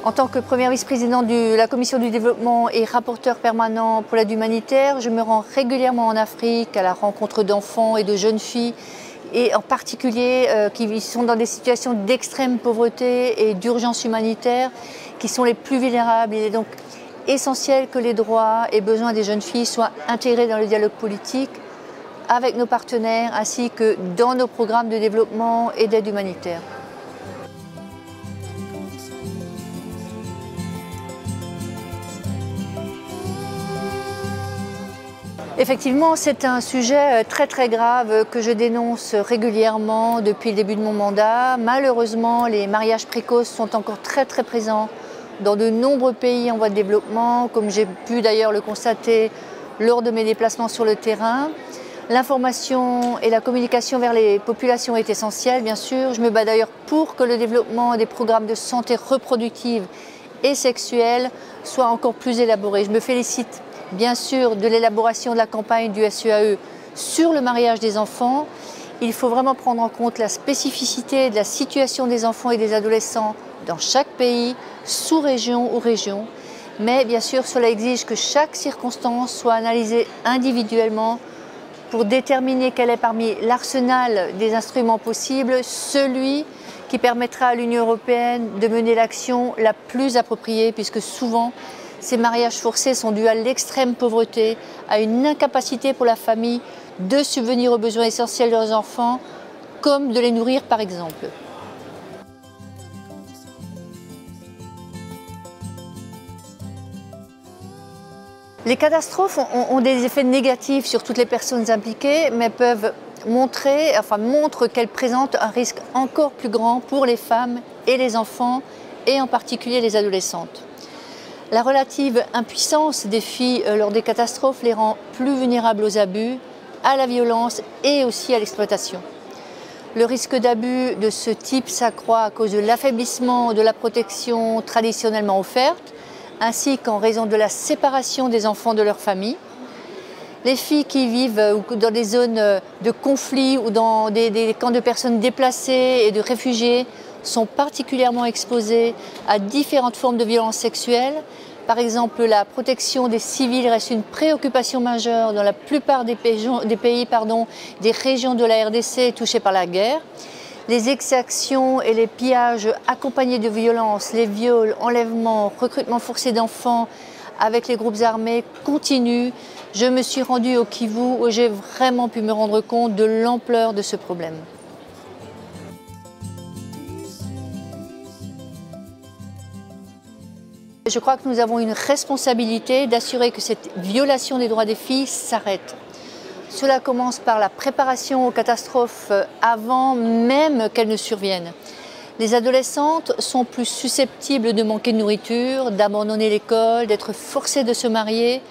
En tant que première vice-présidente de la Commission du développement et rapporteur permanent pour l'aide humanitaire, je me rends régulièrement en Afrique à la rencontre d'enfants et de jeunes filles, et en particulier qui sont dans des situations d'extrême pauvreté et d'urgence humanitaire, qui sont les plus vulnérables. Il est donc essentiel que les droits et besoins des jeunes filles soient intégrés dans le dialogue politique avec nos partenaires, ainsi que dans nos programmes de développement et d'aide humanitaire. Effectivement, c'est un sujet très grave que je dénonce régulièrement depuis le début de mon mandat. Malheureusement, les mariages précoces sont encore très présents dans de nombreux pays en voie de développement, comme j'ai pu d'ailleurs le constater lors de mes déplacements sur le terrain. L'information et la communication vers les populations est essentielle, bien sûr. Je me bats d'ailleurs pour que le développement des programmes de santé reproductive et sexuelle soit encore plus élaboré. Je me félicite bien sûr de l'élaboration de la campagne du SEAE sur le mariage des enfants. Il faut vraiment prendre en compte la spécificité de la situation des enfants et des adolescents dans chaque pays, sous-région ou région. Mais bien sûr, cela exige que chaque circonstance soit analysée individuellement pour déterminer quel est parmi l'arsenal des instruments possibles celui qui permettra à l'Union européenne de mener l'action la plus appropriée, puisque souvent ces mariages forcés sont dus à l'extrême pauvreté, à une incapacité pour la famille de subvenir aux besoins essentiels de leurs enfants, comme de les nourrir par exemple. Les catastrophes ont des effets négatifs sur toutes les personnes impliquées, mais peuvent montrent qu'elles présentent un risque encore plus grand pour les femmes et les enfants, et en particulier les adolescentes. La relative impuissance des filles lors des catastrophes les rend plus vulnérables aux abus, à la violence et aussi à l'exploitation. Le risque d'abus de ce type s'accroît à cause de l'affaiblissement de la protection traditionnellement offerte, ainsi qu'en raison de la séparation des enfants de leur famille. Les filles qui vivent dans des zones de conflit ou dans des camps de personnes déplacées et de réfugiés sont particulièrement exposées à différentes formes de violences sexuelles. Par exemple, la protection des civils reste une préoccupation majeure dans la plupart des régions de la RDC touchées par la guerre. Les exactions et les pillages accompagnés de violences, les viols, enlèvements, recrutement forcé d'enfants avec les groupes armés continuent. Je me suis rendue au Kivu où j'ai vraiment pu me rendre compte de l'ampleur de ce problème. Je crois que nous avons une responsabilité d'assurer que cette violation des droits des filles s'arrête. Cela commence par la préparation aux catastrophes avant même qu'elles ne surviennent. Les adolescentes sont plus susceptibles de manquer de nourriture, d'abandonner l'école, d'être forcées de se marier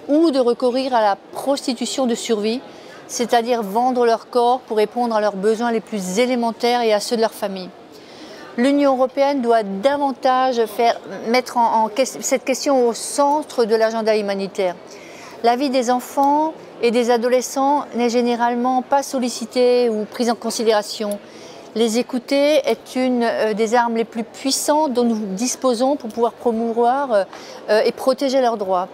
ou de recourir à la prostitution de survie, c'est-à-dire vendre leur corps pour répondre à leurs besoins les plus élémentaires et à ceux de leur famille. L'Union européenne doit davantage mettre cette question au centre de l'agenda humanitaire. La vie des enfants et des adolescents n'est généralement pas sollicitée ou prise en considération. Les écouter est une des armes les plus puissantes dont nous disposons pour pouvoir promouvoir et protéger leurs droits.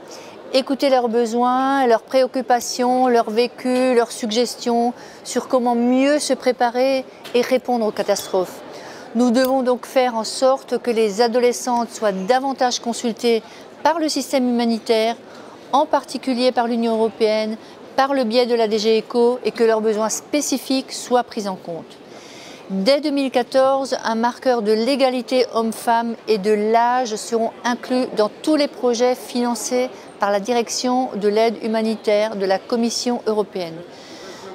Écouter leurs besoins, leurs préoccupations, leur vécu, leurs suggestions sur comment mieux se préparer et répondre aux catastrophes. Nous devons donc faire en sorte que les adolescentes soient davantage consultées par le système humanitaire, en particulier par l'Union européenne, par le biais de la DG ECHO, et que leurs besoins spécifiques soient pris en compte. Dès 2014, un marqueur de l'égalité homme-femme et de l'âge seront inclus dans tous les projets financés par la direction de l'aide humanitaire de la Commission européenne.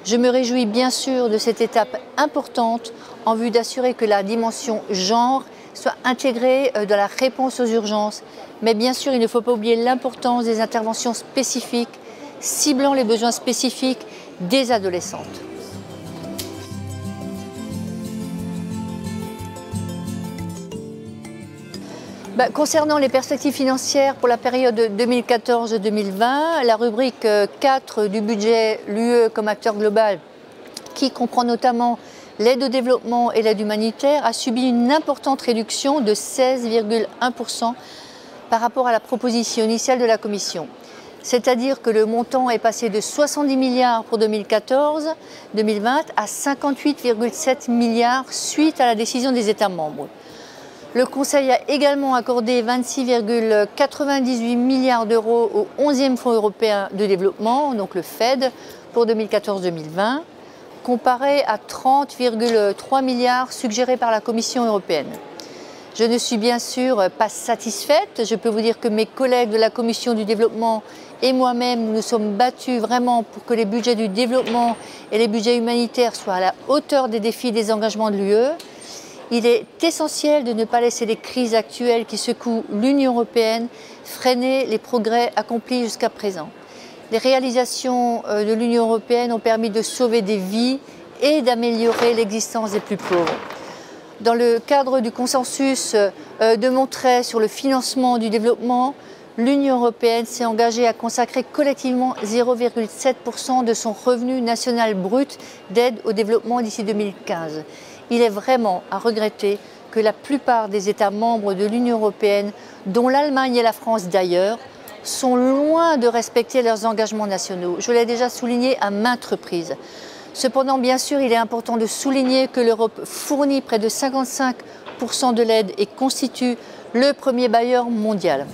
Je me réjouis bien sûr de cette étape importante en vue d'assurer que la dimension genre soit intégrée dans la réponse aux urgences. Mais bien sûr, il ne faut pas oublier l'importance des interventions spécifiques, ciblant les besoins spécifiques des adolescentes. Concernant les perspectives financières pour la période 2014-2020, la rubrique 4 du budget l'UE comme acteur global, qui comprend notamment L'aide au développement et l'aide humanitaire a subi une importante réduction de 16,1% par rapport à la proposition initiale de la Commission. C'est-à-dire que le montant est passé de 70 milliards pour 2014-2020 à 58,7 milliards suite à la décision des États membres. Le Conseil a également accordé 26,98 milliards d'euros au 11e Fonds européen de développement, donc le FED, pour 2014-2020, comparé à 30,3 milliards suggérés par la Commission européenne. Je ne suis bien sûr pas satisfaite. Je peux vous dire que mes collègues de la Commission du développement et moi-même nous sommes battus vraiment pour que les budgets du développement et les budgets humanitaires soient à la hauteur des défis et des engagements de l'UE. Il est essentiel de ne pas laisser les crises actuelles qui secouent l'Union européenne freiner les progrès accomplis jusqu'à présent. Les réalisations de l'Union européenne ont permis de sauver des vies et d'améliorer l'existence des plus pauvres. Dans le cadre du consensus de Monterrey sur le financement du développement, l'Union européenne s'est engagée à consacrer collectivement 0,7% de son revenu national brut d'aide au développement d'ici 2015. Il est vraiment à regretter que la plupart des États membres de l'Union européenne, dont l'Allemagne et la France d'ailleurs, sont loin de respecter leurs engagements nationaux. Je l'ai déjà souligné à maintes reprises. Cependant, bien sûr, il est important de souligner que l'Europe fournit près de 55% de l'aide et constitue le premier bailleur mondial.